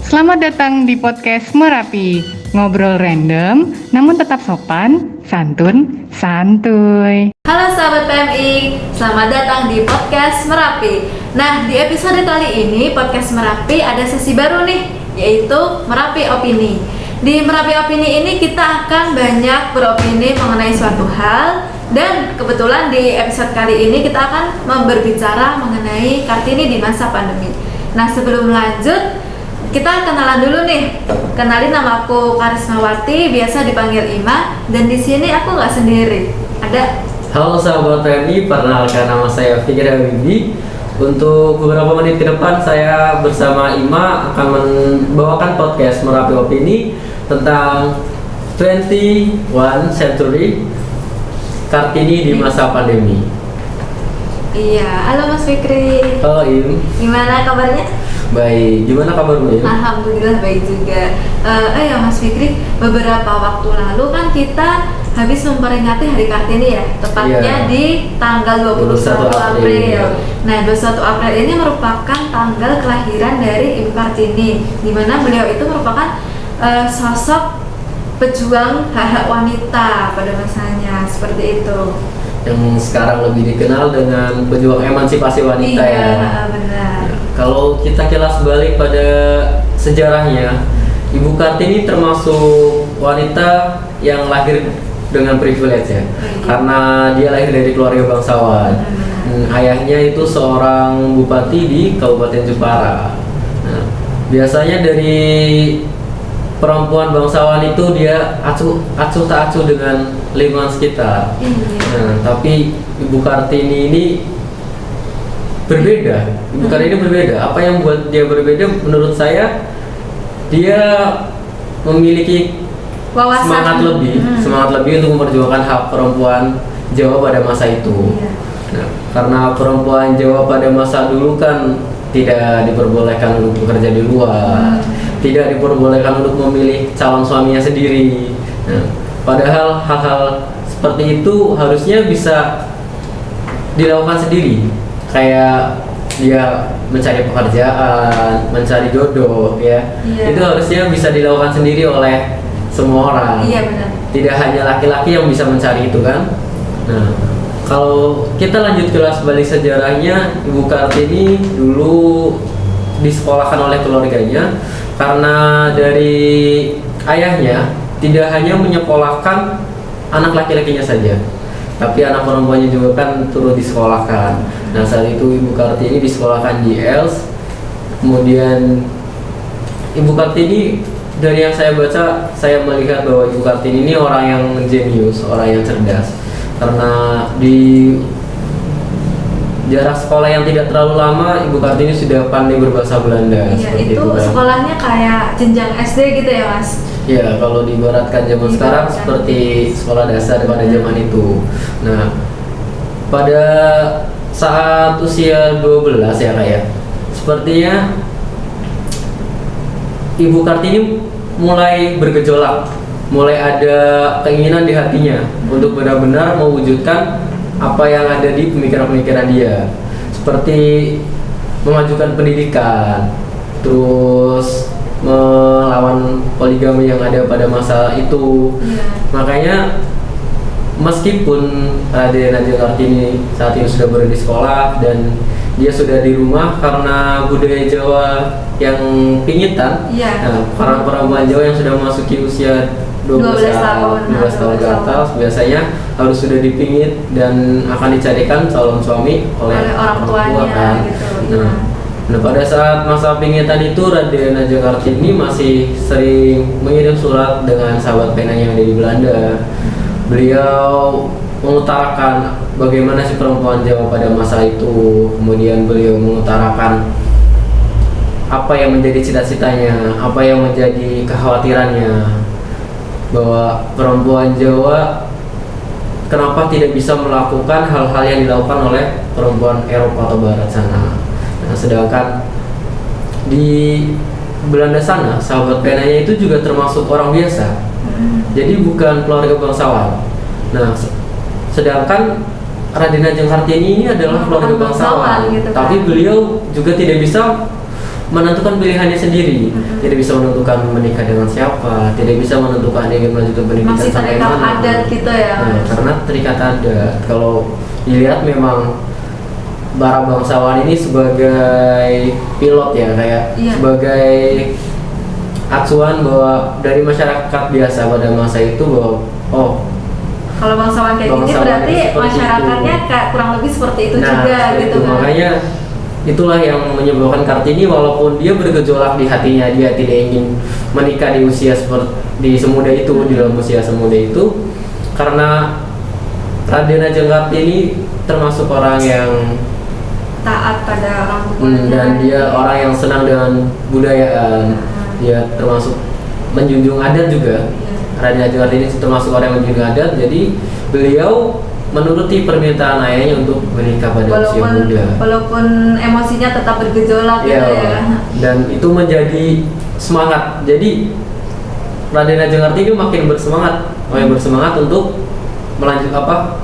Selamat datang di podcast Merapi. Ngobrol random, namun tetap sopan, santun, santuy. Halo sahabat PMI, selamat datang di podcast Merapi. Nah, di episode kali ini podcast Merapi ada sesi baru nih, yaitu Merapi Opini. Di Merapi Opini ini kita akan banyak beropini mengenai suatu hal. Dan kebetulan di episode kali ini kita akan berbicara mengenai Kartini di masa pandemi. Nah, sebelum lanjut, kita kenalan dulu nih. Kenalin, nama aku Karismawati, biasa dipanggil Ima. Dan di sini aku nggak sendiri. Ada. Halo sahabat PMI, perkenalkan nama saya Fikri Habibi. Untuk beberapa menit ke depan saya bersama Ima akan membawakan podcast Merapi Opini tentang 21 Century Kartini di masa pandemi. Iya, halo Mas Fikri. Halo Im. Gimana kabarnya? Baik, gimana kabarmu Im? Alhamdulillah baik juga. Ya Mas Fikri, beberapa waktu lalu kan kita habis memperingati Hari Kartini ya, tepatnya di tanggal 21 April. Nah, 21 April ini merupakan tanggal kelahiran dari Ibu Kartini, di mana beliau itu merupakan sosok pejuang hak-hak wanita pada masanya, seperti itu. Yang sekarang lebih dikenal dengan pejuang emansipasi wanita. Iya, ya. benar. Kalau kita kilas balik pada sejarahnya, Ibu Kartini termasuk wanita yang lahir dengan privilege ya, karena dia lahir dari keluarga bangsawan. Ayahnya itu seorang bupati di Kabupaten Jepara. Nah, biasanya dari perempuan bangsawan itu dia acuh tak acuh dengan lingkungan sekitar. Nah, tapi Ibu Kartini ini berbeda. Ibu Kartini berbeda. Apa yang buat dia berbeda? Menurut saya, dia memiliki semangat lebih untuk memperjuangkan hak perempuan Jawa pada masa itu. Nah, karena perempuan Jawa pada masa dulu kan tidak diperbolehkan untuk bekerja di luar, tidak diperbolehkan untuk memilih calon suaminya sendiri. Nah, padahal hal-hal seperti itu harusnya bisa dilakukan sendiri, kayak dia mencari pekerjaan, mencari jodoh, ya. Itu harusnya bisa dilakukan sendiri oleh semua orang. Iya, benar. Tidak hanya laki-laki yang bisa mencari itu kan. Nah, kalau kita lanjut kelas balik sejarahnya, Ibu Kartini dulu disekolahkan oleh keluarganya karena dari ayahnya tidak hanya menyekolahkan anak laki-lakinya saja, tapi anak perempuannya juga kan turut disekolahkan. Nah, saat itu Ibu Kartini disekolahkan di Els. Kemudian Ibu Kartini, dari yang saya baca, saya melihat bahwa Ibu Kartini ini orang yang jenius, orang yang cerdas. Karena di jarak sekolah yang tidak terlalu lama, Ibu Kartini sudah pandai berbahasa Belanda. Iya, itu kan. sekolahnya kayak jenjang SD gitu ya, Mas? Ya, kalau diibaratkan zaman sekarang seperti sekolah dasar pada zaman itu. Nah, pada saat usia 12 ya Kak ya, sepertinya Ibu Kartini mulai bergejolak, mulai ada keinginan di hatinya untuk benar-benar mewujudkan apa yang ada di pemikiran-pemikiran dia, seperti memajukan pendidikan, terus melawan poligami yang ada pada masa itu. Makanya meskipun Raden Ajeng Kartini saat ini sudah berada di sekolah dan dia sudah di rumah karena budaya Jawa yang pingitan, nah, para perempuan Jawa yang sudah memasuki usia 12 tahun ke atas biasanya harus sudah dipingit dan akan dicarikan calon suami oleh orang tua kan. Gitu. Nah, pada saat masa pingitan itu Raden Ajeng Kartini masih sering mengirim surat dengan sahabat penanya yang ada di Belanda. Beliau mengutarakan bagaimana si perempuan Jawa pada masa itu. Kemudian beliau mengutarakan apa yang menjadi cita-citanya, apa yang menjadi kekhawatirannya, bahwa perempuan Jawa kenapa tidak bisa melakukan hal-hal yang dilakukan oleh perempuan Eropa atau Barat sana. Nah, sedangkan di Belanda sana, sahabat penanya itu juga termasuk orang biasa, jadi bukan keluarga bangsawan. Nah, sedangkan Raden Ajeng Kartini ini adalah keluarga bangsawan, gitu, tapi beliau juga tidak bisa menentukan pilihannya sendiri. Tidak bisa menentukan menikah dengan siapa, tidak bisa menentukan dia ingin melanjutkan pendidikan Masih sampai terikat mana. adat gitu ya. Nah, karena terikat adat. Kalau dilihat memang para bangsawan ini sebagai pilot ya, kayak Iya. sebagai acuan bahwa dari masyarakat biasa pada masa itu bahwa Kalau bangsawan kayak gini Bangsawan berarti itu seperti masyarakatnya itu. kayak kurang lebih seperti itu nah, juga seperti gitu itu. kan. Makanya itulah yang menyebabkan Kartini walaupun dia bergejolak di hatinya, dia tidak ingin menikah di usia seperti di semuda itu, di dalam usia semuda itu, karena Raden Ajeng Kartini termasuk orang yang Taat pada orang tuanya. dan dia orang yang senang dengan budayaan. Dia termasuk menjunjung adat juga. Iya. Raden Ajeng Kartini termasuk orang yang menjunjung adat, jadi beliau menuruti permintaan ayahnya untuk menikah pada usia muda. Walaupun emosinya tetap bergejolak gitu ya. Dan itu menjadi semangat. Jadi Raden Ajeng Kartini makin bersemangat untuk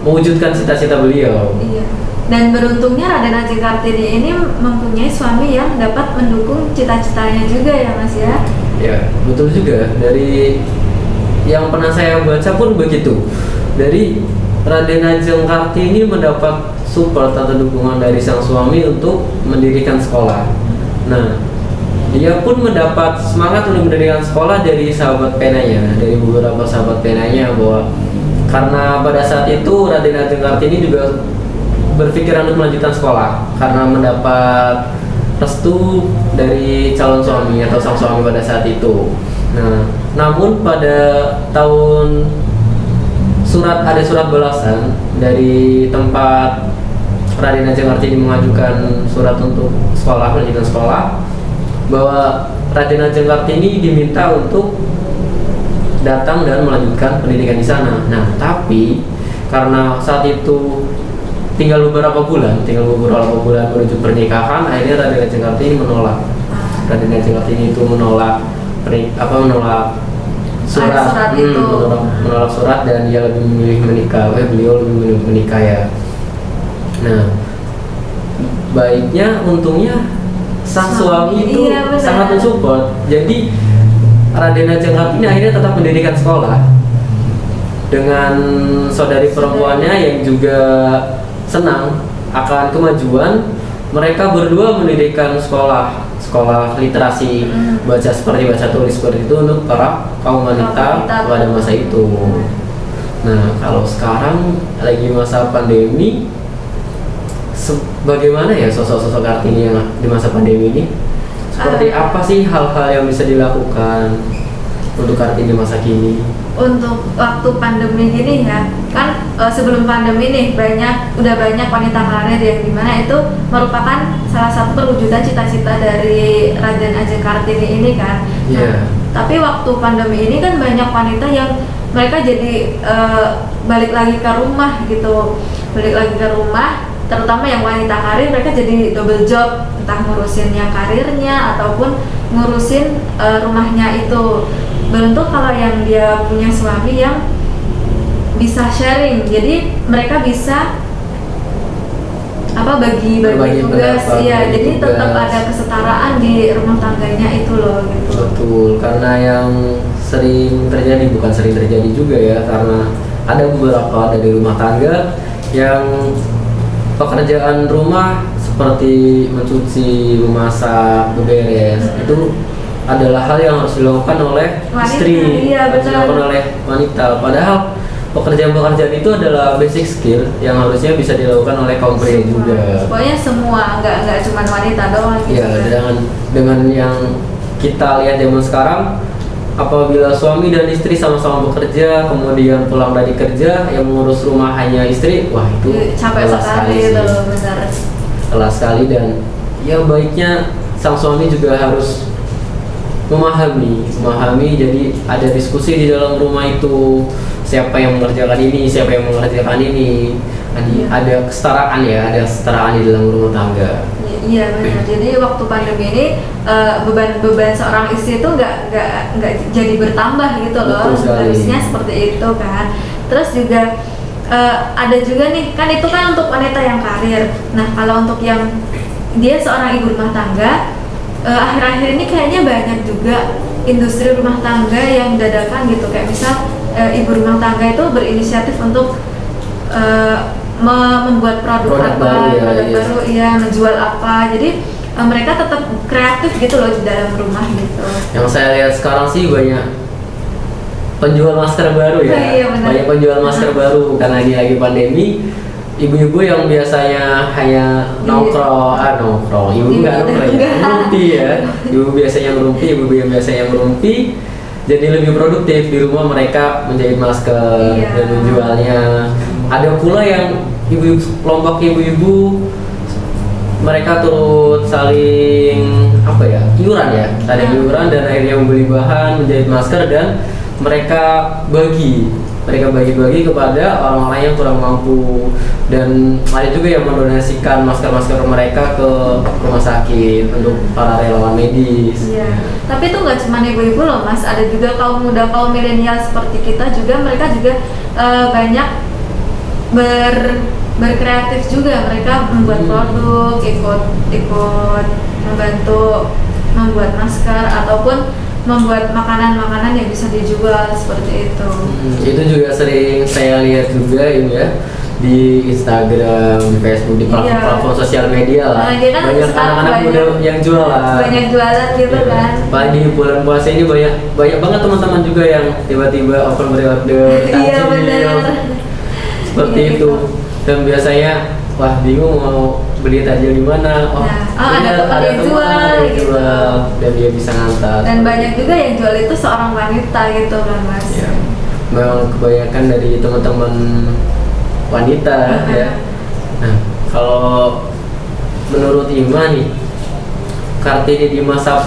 mewujudkan cita-cita beliau. Iya. Dan beruntungnya Raden Ajeng Kartini ini mempunyai suami yang dapat mendukung cita-citanya juga ya Mas ya. Ya, betul juga. Dari yang pernah saya baca pun begitu. Dari Raden Ajeng Kartini mendapat support atau dukungan dari sang suami untuk mendirikan sekolah. Nah, dia pun mendapat semangat untuk mendirikan sekolah dari sahabat penanya, dari beberapa sahabat penanya, bahwa karena pada saat itu Raden Ajeng Kartini juga berpikiran untuk melanjutkan sekolah karena mendapat restu dari calon suami atau sang suami pada saat itu. Nah, namun pada tahun ada surat balasan dari tempat Raden Ajeng Kartini mengajukan surat untuk melanjutkan sekolah, bahwa Raden Ajeng Kartini diminta untuk datang dan melanjutkan pendidikan di sana. Nah, tapi karena saat itu tinggal beberapa bulan menuju pernikahan, akhirnya Raden Ajeng Kartini menolak. Raden Ajeng Kartini itu menolak surat itu. menolak surat, dan dia lebih memilih menikah. Beliau lebih memilih menikah ya. Nah, untungnya sang suami itu Iya, benar. sangat mensupport. Jadi Raden Ajeng Kartini akhirnya tetap mendirikan sekolah dengan saudari perempuannya yang juga senang akan kemajuan. Mereka berdua mendirikan sekolah literasi, baca tulis seperti itu untuk para kaum wanita pada masa itu. Nah, kalau sekarang lagi masa pandemi, bagaimana ya sosok-sosok Kartini yang di masa pandemi ini? Seperti apa sih hal-hal yang bisa dilakukan untuk Kartini masa kini? Untuk waktu pandemi gini ya, kan sebelum pandemi nih udah banyak wanita karir yang dimana itu merupakan salah satu perwujudan cita-cita dari Raden Ajeng Kartini ini kan. Iya. Tapi waktu pandemi ini kan banyak wanita yang mereka jadi balik lagi ke rumah gitu, terutama yang wanita karir, mereka jadi double job, entah ngurusin yang karirnya ataupun ngurusin rumahnya itu. Beruntung kalau yang dia punya suami yang bisa sharing, jadi mereka bisa bagi tugas, iya. Jadi tetap ada kesetaraan di rumah tangganya itu loh gitu. Betul, karena yang bukan sering terjadi juga ya, karena ada beberapa dari rumah tangga yang pekerjaan rumah seperti mencuci, memasak, beberes itu adalah hal yang harus dilakukan oleh Wanita, istri, iya, harus benar. dilakukan oleh wanita. Padahal pekerjaan-pekerjaan itu adalah basic skill yang harusnya bisa dilakukan oleh kaum pria juga. Pokoknya semua, nggak cuma wanita doang gitu. Ya, dengan yang kita lihat zaman sekarang, apabila suami dan istri sama-sama bekerja, kemudian pulang dari kerja, yang mengurus rumah hanya istri, wah itu capek lelah sekali itu loh, benar. Lelah sekali, dan ya baiknya sang suami juga harus memahami. Jadi ada diskusi di dalam rumah itu, siapa yang mengerjakan ini, ada kesetaraan di dalam rumah tangga. Iya benar. Jadi waktu pandemi ini beban seorang istri itu nggak jadi bertambah gitu loh. Harusnya seperti itu kan. Terus juga ada juga nih, kan itu kan untuk wanita yang karir. Nah, kalau untuk yang dia seorang ibu rumah tangga, akhir-akhir ini kayaknya banyak juga industri rumah tangga yang dadakan gitu, kayak misal ibu rumah tangga itu berinisiatif untuk membuat produk apa, baru ya, produk iya. baru, ya menjual apa. Jadi mereka tetap kreatif gitu loh di dalam rumah gitu. Yang saya lihat sekarang sih banyak penjual masker baru ya. Iya, benar. Banyak penjual masker baru karena ini lagi pandemi. Ibu-ibu yang biasanya hanya nongkrong, ibu nggak nongkrong ya, ngerumpi ya. Ibu biasanya ngerumpi, ibu yang biasanya ngerumpi, jadi lebih produktif di rumah. Mereka menjahit masker Iya. dan menjualnya. Ada pula yang kelompok ibu-ibu, mereka turut saling iuran ya, saling iuran dan akhirnya membeli bahan menjahit masker dan mereka bagi kepada orang-orang yang kurang mampu, dan ada juga yang mendonasikan masker-masker mereka ke rumah sakit untuk para relawan medis. Iya, tapi itu nggak cuma ibu-ibu loh Mas, ada juga kaum muda, kaum milenial seperti kita juga, mereka juga banyak berkreatif juga. Mereka membuat produk, ikut membantu membuat masker ataupun membuat makanan-makanan yang bisa dijual seperti itu. Itu juga sering saya lihat juga ini ya, di Instagram, di Facebook, di platform sosial media lah. Nah, kan banyak anak-anak muda yang jualan. Banyak jualan gitu kan. Apalagi di bulan puasa ini banyak banget teman-teman juga yang tiba-tiba open pre-order Iya, takjil, benar. seperti Iya, itu. Dan biasanya bingung mau beli takjil di mana. Ada tempat yang jual gitu. Dan dia bisa ngantar. Dan banyak juga yang jual itu seorang wanita gitu kan Mas. Ya, memang kebanyakan dari teman-teman wanita ya. Nah, kalau menurut Ima nih,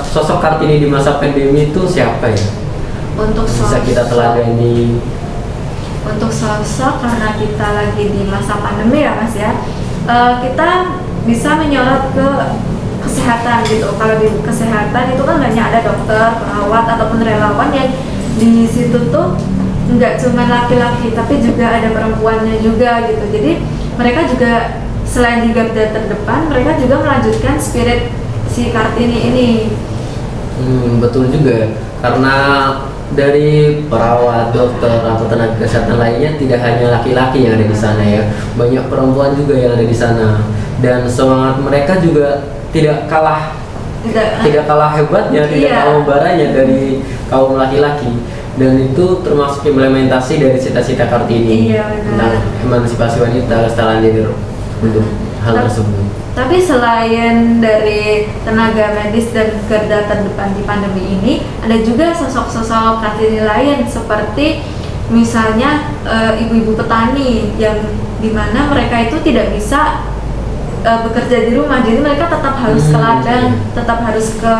sosok Kartini di masa pandemi itu siapa ya? Untuk Bisa kita teladani. Untuk sosok, karena kita lagi di masa pandemi ya Mas ya, kita bisa menyorot ke kesehatan gitu. Kalau di kesehatan itu kan banyak ada dokter, perawat ataupun relawan yang di situ tuh nggak cuma laki-laki tapi juga ada perempuannya juga gitu. Jadi mereka juga selain di garda terdepan, mereka juga melanjutkan spirit si Kartini ini. Betul juga, karena dari perawat, dokter atau tenaga kesehatan lainnya tidak hanya laki-laki yang ada di sana ya, banyak perempuan juga yang ada di sana, dan semangat mereka juga tidak kalah hebatnya, tidak kalah membaranya dari kaum laki-laki, dan itu termasuk implementasi dari cita-cita Kartini tentang emansipasi wanita, kesetaraan gender untuk hal tersebut. Tapi selain dari tenaga medis dan garda terdepan di pandemi ini, ada juga sosok-sosok Kartini lain seperti misalnya ibu-ibu petani yang dimana mereka itu tidak bisa bekerja di rumah, jadi mereka tetap harus ke ladang, tetap harus ke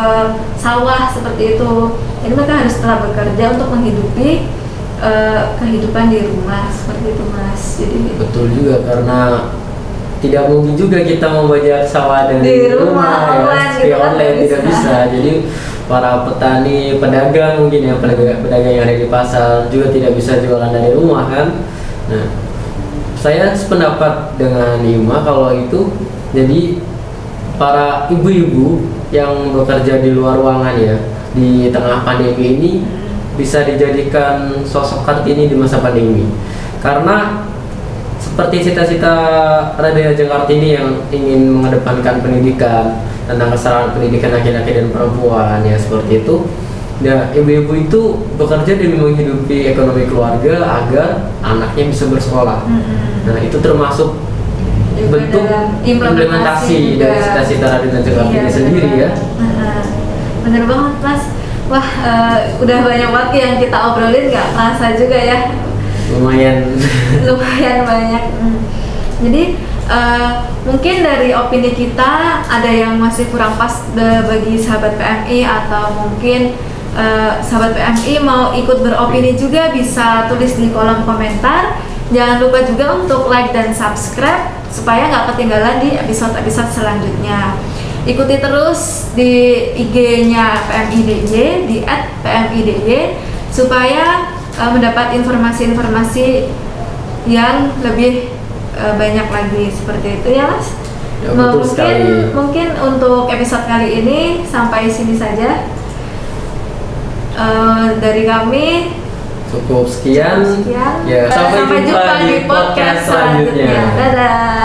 sawah seperti itu. Jadi mereka harus tetap bekerja untuk menghidupi kehidupan di rumah seperti itu Mas. Jadi betul juga, karena tidak mungkin juga kita membajak sawah dari rumah ya, seperti online tidak bisa. Jadi para petani, pedagang mungkin ya, pedagang yang ada di pasar juga tidak bisa jualan dari rumah kan. Nah, saya sependapat dengan Ima kalau itu. Jadi para ibu-ibu yang bekerja di luar ruangan ya, di tengah pandemi ini bisa dijadikan sosok Kartini di masa pandemi, karena seperti cita-cita Raden Ajeng Kartini yang ingin mengedepankan pendidikan, tentang kesetaraan pendidikan laki-laki dan perempuan ya, seperti itu. Ya, ibu-ibu itu bekerja demi menghidupi ekonomi keluarga agar anaknya bisa bersekolah. Nah, itu termasuk bentuk implementasi dari cita-cita Raden Ajeng Kartini sendiri ya. Bener banget Mas. Wah, udah banyak waktu yang kita obrolin, nggak kerasa juga ya. Lumayan Banyak. Jadi mungkin dari opini kita ada yang masih kurang pas bagi sahabat PMI, atau mungkin sahabat PMI mau ikut beropini juga, bisa tulis di kolom komentar. Jangan lupa juga untuk like dan subscribe supaya nggak ketinggalan di episode-episode selanjutnya. Ikuti terus di IG-nya PMIDY di @PMIDY supaya mendapat informasi-informasi yang lebih banyak lagi seperti itu ya Mas. Ya, betul sekali. Mungkin untuk episode kali ini sampai sini saja. Dari kami Cukup sekian. sekian. Ya, sampai jumpa di podcast selanjutnya. Dadah.